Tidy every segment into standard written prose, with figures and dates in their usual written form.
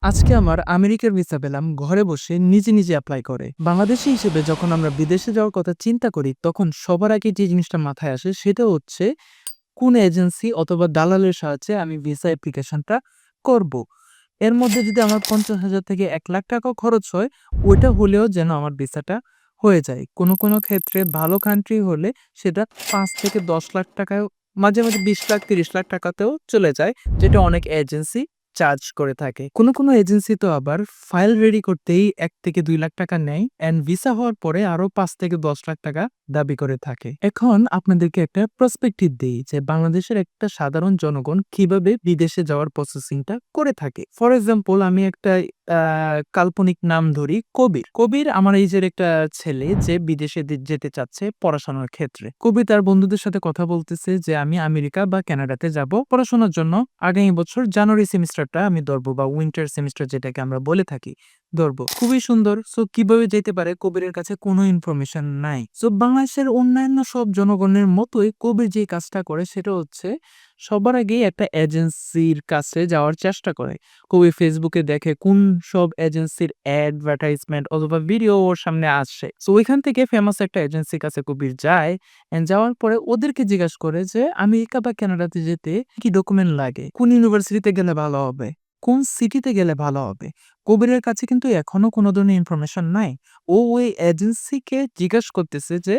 আজকে আমার আমেরিকার ভিসা পেলাম ঘরে বসে নিজে এপ্লাই করে। বাংলাদেশী হিসেবে যখন আমরা বিদেশে যাওয়ার কথা চিন্তা করি তখন সবার আগে যে জিনিসটা মাথায় আসে সেটা হচ্ছে কোন এজেন্সি অথবা দালালের সাহায্যে আমি ভিসা অ্যাপ্লিকেশনটা করব। এর মধ্যে যদি আমার ৫০,০০০ থেকে ১,০০,০০০ টাকাও খরচ হয়, ওইটা হলেও যেন আমার ভিসাটা হয়ে যায়। কোনো ক্ষেত্রে ভালো কান্ট্রি হলে সেটা ৫ থেকে ১০,০০,০০০ টাকায়ও মাঝে ২০,০০,০০০ ৩০,০০,০০০ টাকাতেও চলে যায়, যেটা অনেক এজেন্সি চার্জ করে থাকে। কোনো এজেন্সি তো আবার ফাইল রেডি করতেই ১ থেকে ২,০০,০০০ টাকা নেয় অ্যান্ড ভিসা হওয়ার পরে আরো ৫ থেকে ১০,০০,০০০ টাকা দাবি করে থাকে। এখন আপনাদেরকে একটা পার্সপেক্টিভ দেই যে বাংলাদেশের একটা সাধারণ জনগণ কিভাবে বিদেশে যাওয়ার প্রসেসিংটা করে থাকে। ফর এক্সাম্পল আমি একটা কাল্পনিক নাম ধরি কবির। কবির আমার এইজের একটা ছেলে যে বিদেশে যেতে চাচ্ছে পড়াশোনার ক্ষেত্রে। কবির তার বন্ধুদের সাথে কথা বলতেছে যে আমি আমেরিকা বা কানাডাতে যাব পড়াশোনার জন্য। আগামী বছর জানুয়ারি সেমিস্টারটা আমি ধরবো বা উইন্টার সেমিস্টার যেটাকে আমরা বলে থাকি ধরবো। খুবই সুন্দর। সো কিভাবে যেতে পারে কবিরের কাছে কোনো ইনফরমেশন নাই। সো বাংলাদেশের অন্যান্য সব জনগণের মতোই কবির যে কাজটা করে সেটা হচ্ছে সবার আগেই একটা এজেন্সির কাছে যাওয়ার চেষ্টা করে। কবি ফেসবুকে দেখে কোন সব এজেন্সির অ্যাডভার্টাইজমেন্ট অথবা ভিডিও ওর সামনে আসে। সো ওইখান থেকে ফেমাস একটা এজেন্সির কাছে কবির যায় এন্ড যাওয়ার পরে ওদেরকে জিজ্ঞাসা করে যে আমেরিকা বা কানাডাতে যেতে কি ডকুমেন্ট লাগে, কোন ইউনিভার্সিটিতে গেলে ভালো হবে, কোন সিটিতে গেলে ভালো হবে। কবিরের কাছে কিন্তু এখনো কোনো ধরনের ইনফরমেশন নাই। ও ওই এজেন্সিকে জিজ্ঞাসা করতেছে যে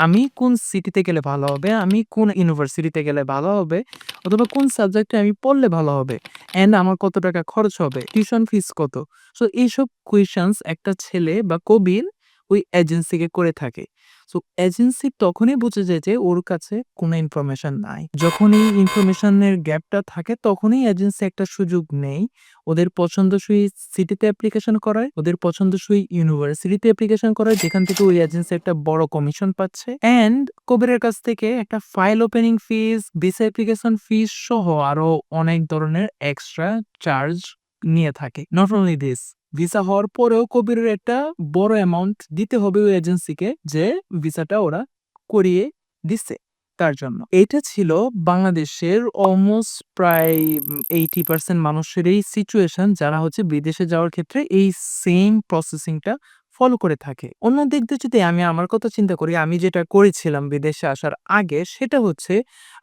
আমি কোন সিটিতে গেলে ভালো হবে, আমি কোন ইউনিভার্সিটিতে গেলে ভালো হবে, অথবা কোন সাবজেক্টে আমি পড়লে ভালো হবে অ্যান্ড আমার কত টাকা খরচ হবে, টিউশন ফিস কত। সো এইসব কোয়েশনস একটা ছেলে বা কবির ওই এজেন্সিকে করে থাকে। সো এজেন্সি তখনই বুঝে যায় যে ওর কাছে কোনো ইনফরমেশন নাই। যখন এই ইনফরমেশনের গ্যাপটা থাকে তখনই এজেন্সি একটা সুযোগ নেয়। ওদের পছন্দসই সিটিতে অ্যাপ্লিকেশন করায়, ওদের পছন্দসই ইউনিভার্সিটিতে অ্যাপ্লিকেশন করায় যেখান থেকে ওই এজেন্সি একটা বড় কমিশন পাচ্ছে অ্যান্ড কবিরের কাছ থেকে একটা ফাইল ওপেনিং ফিস, ভিসা অ্যাপ্লিকেশন ফিস সহ আরো অনেক ধরনের এক্সট্রা চার্জ নিয়ে থাকে। নট অনলি দিস, ভিসা হওয়ার পরেও কবিরের একটা বড় অ্যামাউন্ট দিতে হবে ওই এজেন্সিকে যে ভিসাটা ওরা করিয়ে দিচ্ছে তার জন্য। এটা ছিল বাংলাদেশের অলমোস্ট প্রায় 80% মানুষেরই সিচুয়েশন যারা হচ্ছে বিদেশে যাওয়ার ক্ষেত্রে এই সেম প্রসেসিংটা ফলো করে থাকে। অন্য দিক দিয়ে যদি আমি আমার কথা চিন্তা করি, আমি যেটা করেছিলাম বিদেশে আসার আগে সেটা হচ্ছে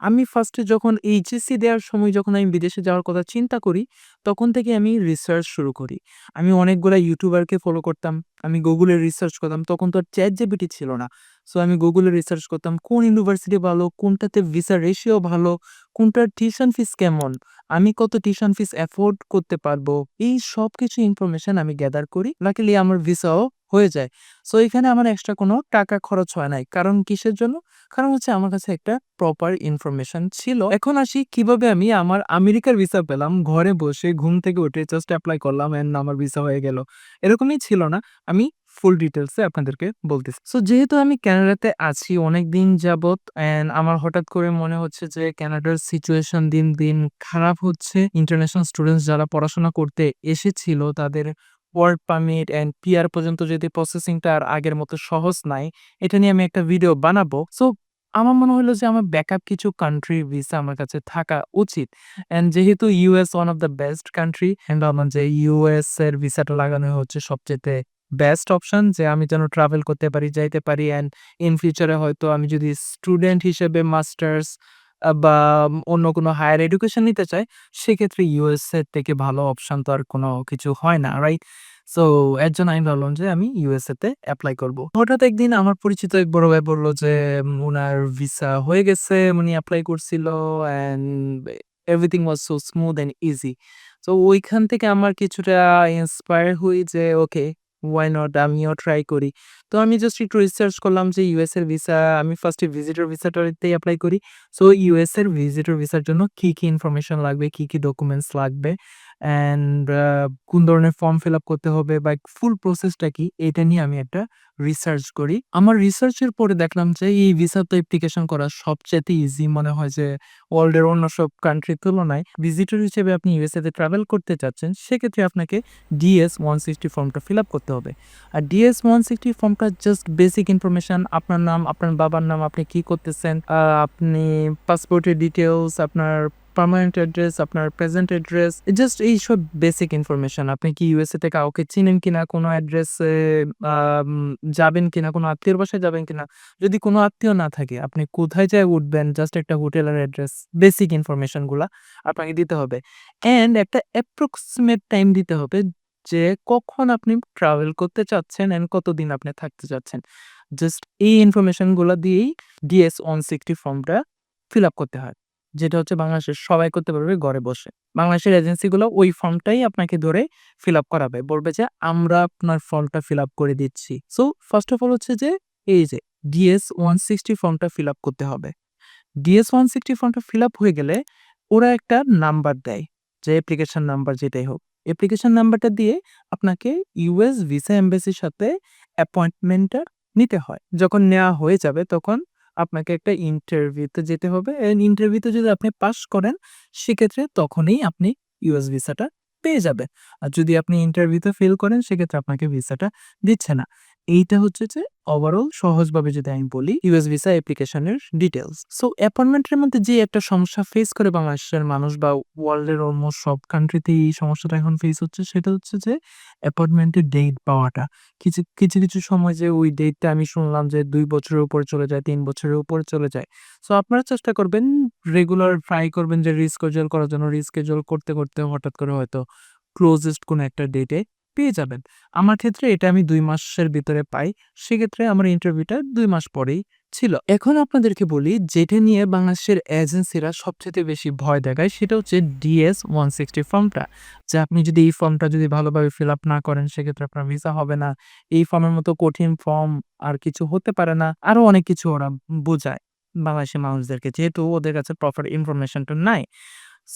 আমি ফার্স্টে যখন এইচএসসি দেওয়ার সময় যখন আমি বিদেশে যাওয়ার কথা চিন্তা করি তখন থেকে আমি রিসার্চ শুরু করি। আমি অনেকগুলা ইউটিউবারকে ফলো করতাম। আমি গুগলে রিসার্চ করতাম। তখন তো আর ChatGPT ছিল না। সো আমি গুগলে রিসার্চ করতাম কোন ইউনিভার্সিটি ভালো, কোনটাতে ভিসা রেশিও ভালো, কোনটার টিউশন ফিস কেমন, আমি কত টিউশন ফিস এফোর্ড করতে পারবো। এই সবকিছু ইনফরমেশন আমি গ্যাদার করি। লাকিলি আমার ভিসাও হয়ে যায়। সো এখানে আমার এক্সট্রা কোনো টাকা খরচ হয় নাই। কারণ কিসের জন্য? কারণ হচ্ছে আমার কাছে একটা প্রপার ইনফরমেশন ছিল। এখন আসি কিভাবে আমি আমার আমেরিকার ভিসা পেলাম। ঘরে বসে ঘুম থেকে উঠে জাস্ট এপ্লাই করলাম অ্যান্ড আমার ভিসা হয়ে গেল। এরকমই ছিল না। আমি ফুল ডিটেইলস এ আপনাদেরকে বলতেছি। সো যেহেতু আমি কানাডাতে আছি অনেকদিন যাবত অ্যান্ড আমার হঠাৎ করে মনে হচ্ছে যে কানাডার সিচুয়েশন দিন খারাপ হচ্ছে। ইন্টারন্যাশনাল স্টুডেন্টস যারা পড়াশোনা করতে এসেছিল তাদের ওয়ার্ক পারমিট অ্যান্ড পিআর পর্যন্ত যদি প্রসেসিংটা আর আগের মতো সহজ নাই, এটা নিয়ে আমি একটা ভিডিও বানাবো। সো আমার মনে হলো যে আমার ব্যাকআপ কিছু কান্ট্রির ভিসা আমার কাছে থাকা উচিত। অ্যান্ড যেহেতু US one of the best country and আমার যে ইউএস এর ভিসাটা লাগানো হচ্ছে সবচাইতে বেস্ট অপশন যে আমি যেন ট্রাভেল করতে পারি, যাইতে পারি অ্যান্ড ইন ফিউচারে হয়তো আমি যদি স্টুডেন্ট হিসেবে মাস্টার্স বা অন্য কোনো হায়ার এডুকেশন নিতে চাই, সেক্ষেত্রে ইউএস এর থেকে ভালো অপশন তো আর কোনো কিছু হয় না, রাইট? সো এর জন্য আমি ভাবলাম যে আমি ইউএসএ তে এপ্লাই করব। হঠাৎ একদিন আমার পরিচিত এক বড় ভাই বলল যে উনার ভিসা হয়ে গেছে, উনি এপ্লাই করছিল and everything was so smooth and easy. So ওইখান থেকে আমার কিছুটা ইন্সপায়ার হই যে ওকে, হোয়াই নট, আমিও ট্রাই করি। তো আমি জাস্ট একটু রিসার্চ করলাম যে ইউএস এর ভিসা আমি ফার্স্টে ভিজিটর ভিসাটাতেই এপ্লাই করি। সো ইউএস এর ভিজিটর ভিসার জন্য কি ইনফরমেশন লাগবে, কি ডকুমেন্টস লাগবে অ্যান্ড কোন ধরনের ফর্ম ফিল আপ করতে হবে বা ফুল প্রসেসটা কি, এটা নিয়ে আমি একটা রিসার্চ করি। আমার রিসার্চের পরে দেখলাম যে এই ভিসা তো অ্যাপ্লিকেশন করা সবচাইতে ইজি মনে হয় যে ওয়ার্ল্ডের অন্য সব কান্ট্রির তুলনায়। ভিজিটর হিসেবে আপনি ইউএসএ তে ট্রাভেল করতে চাচ্ছেন, সেক্ষেত্রে আপনাকে DS-160 ফর্মটা ফিল আপ করতে হবে। আর DS-160 ফর্মটা জাস্ট বেসিক ইনফরমেশন, আপনার নাম, আপনার বাবার নাম, আপনি কি করতেছেন, আপনি পাসপোর্টের ডিটেইলস, আপনার পার্মানেন্ট অ্যাড্রেস, আপনার প্রেজেন্ট অ্যাড্রেস, জাস্ট এইসব বেসিক ইনফরমেশন। আপনি কি ইউএসএ তে কাউকে চিনেন কিনা, কোনো অ্যাড্রেসে আম যাবেন কিনা, কোনো আত্মীয়র বাসায় যাবেন কিনা। যদি কোনো আত্মীয় না থাকে, আপনি কোথায় যেয়ে উঠবেন, জাস্ট একটা হোটেলের অ্যাড্রেস, বেসিক ইনফরমেশন গুলা আপনাকে দিতে হবে। অ্যান্ড একটা অ্যাপ্রক্সিমেট টাইম দিতে হবে যে কখন আপনি ট্রাভেল করতে চাচ্ছেন অ্যান্ড কতদিন আপনি থাকতে চাচ্ছেন। জাস্ট এই ইনফরমেশন গুলা দিয়েই DS-160 ফর্মটা ফিল আপ করতে হয়। যেটা হচ্ছে বাংলাদেশের সবাই করতে পারবে ঘরে বসে। বাংলাদেশের এজেন্সিগুলো ওই ফর্মটাই আপনাকে ধরে ফিল আপ করাবে। বলবে যে আমরা আপনার ফর্মটা ফিল আপ করে দিচ্ছি। সো ফার্স্ট অফ অল হচ্ছে যে এই যে DS-160 ফর্মটা ফিল আপ করতে হবে। DS-160 ফর্মটা ফিল আপ হয়ে গেলে ওরা একটা নাম্বার দেয়, যে অ্যাপ্লিকেশন নাম্বার যেটাই হোক। অ্যাপ্লিকেশন নাম্বারটা দিয়ে আপনাকে ইউএস ভিসা এমবাসির সাথে অ্যাপয়েন্টমেন্টটা নিতে হয়। যখন নেওয়া হয়ে যাবে তখন আপনাকে একটা ইন্টারভিউতে যেতে হবে। ইন্টারভিউতে যদি আপনি পাস করেন সেক্ষেত্রে তখনই আপনি ইউএস ভিসাটা পেয়ে যাবেন। আর যদি আপনি ইন্টারভিউতে ফেল করেন সেক্ষেত্রে আপনাকে ভিসাটা দিচ্ছে না। এইটা হচ্ছে যে ওভারঅল সহজভাবে যদি আমি বলি ইউএস ভিসা অ্যাপ্লিকেশনের ডিটেইলস। সো অ্যাপয়েন্টমেন্টের মধ্যে যে একটা সমস্যা ফেস করে বাংলাদেশের মানুষ বা ওয়ার্ল্ডের অলমোস্ট সব কান্ট্রিতেই এই সমস্যাটা এখন ফেস হচ্ছে, সেটা হচ্ছে যে অ্যাপয়েন্টমেন্টের ডেট পাওয়াটা। কিছু সময় যে ওই ডেটটা আমি শুনলাম যে ২ বছরের উপরে চলে যায়, ৩ বছরের উপরে চলে যায়। সো আপনারা চেষ্টা করবেন রেগুলার ট্রাই করবেন যে রিশিডিউল করার জন্য। রিশিডিউল করতে হঠাৎ করে হয়তো ক্লোজেস্ট কোনো একটা ডেটে পেয়ে যাবেন। আমার ক্ষেত্রে এটা আমি ২ মাসের ভিতরে পাই। সেক্ষেত্রে আমার ইন্টারভিউটা ২ মাস পরেই ছিল। এখন আপনাদেরকে বলি যেটা নিয়ে বাংলাদেশের এজেন্সিরা সবচাইতে বেশি ভয় দেখায় সেটা হচ্ছে DS-160 ফর্মটা। যে আপনি যদি এই ফর্মটা যদি ভালোভাবে ফিল আপ না করেন সেক্ষেত্রে আপনার ভিসা হবে না। এই ফর্মের মতো কঠিন ফর্ম আর কিছু হতে পারে না। আরো অনেক কিছু ওরা বোঝায় বাংলাদেশি মানুষদেরকে, যেহেতু ওদের কাছে প্রপার ইনফরমেশনটা নাই।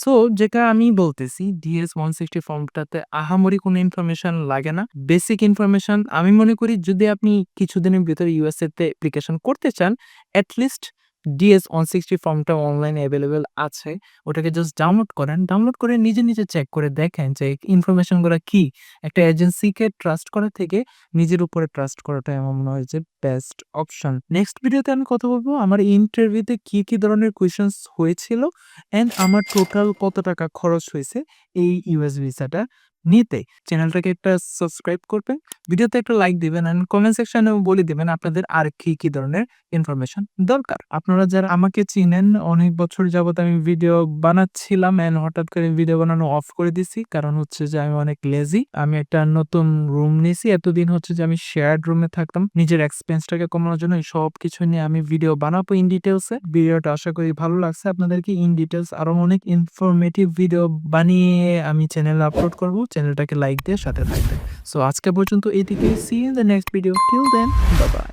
সো যেটা আমি বলতেছি DS-160 ফর্মটাতে আহামরি কোনো ইনফরমেশন লাগে না। বেসিক ইনফরমেশন আমি মনে করি যদি আপনি কিছুদিনের ভিতরে ইউএসএ তে অ্যাপ্লিকেশন করতে চান, এট লিস্ট DS-160 ফর্মটা অনলাইনে এভেইলেবল আছে। ওটাকে জাস্ট ডাউনলোড করেন। ডাউনলোড করে নিজে চেক করে দেখেন যে ইনফরমেশনগুলা কি। একটা এজেন্সিকে ট্রাস্ট করার থেকে নিজের উপরে ট্রাস্ট করাটাই আমার মনে হয় যে বেস্ট অপশন। নেক্সট ভিডিওতে আমি কথা বলব আমার ইন্টারভিউতে কি ধরনের কোয়েশ্চেনস হয়েছিল অ্যান্ড আমার টোটাল কত টাকা খরচ হয়েছে এই ইউএস ভিসাটা নিতে। চ্যানেলটাকে একটা সাবস্ক্রাইব করবেন, ভিডিওতে একটা লাইক দিবেন অ্যান্ড কমেন্ট সেকশনেও বলে দিবেন আপনাদের আর কি ধরনের ইনফরমেশন দরকার। আপনারা যারা আমাকে চিনেন অনেক বছর যাবত আমি ভিডিও বানাচ্ছিলাম অ্যান্ড হঠাৎ করে ভিডিও বানানো অফ করে দিছি। কারণ হচ্ছে যে আমি অনেক লেজি। আমি একটা নতুন রুম নিছি। এতদিন হচ্ছে যে আমি শেয়ার্ড রুমে থাকতাম। নিজের এক্সপেন্সটাকে কমানোর জন্য এই সবকিছু নিয়ে আমি ভিডিও বানাবো ইন ডিটেইলসে। ভিডিওটা আশা করি ভালো লাগছে আপনাদেরকে। ইন ডিটেইলস আরো অনেক ইনফরমেটিভ ভিডিও বানিয়ে আমি চ্যানেলে আপলোড করব। চ্যানেলটাকে লাইক দিয়ে সাথে থাকবেন। সো আজকে পর্যন্ত এইদিকে। See you in the next video. Till then, bye by.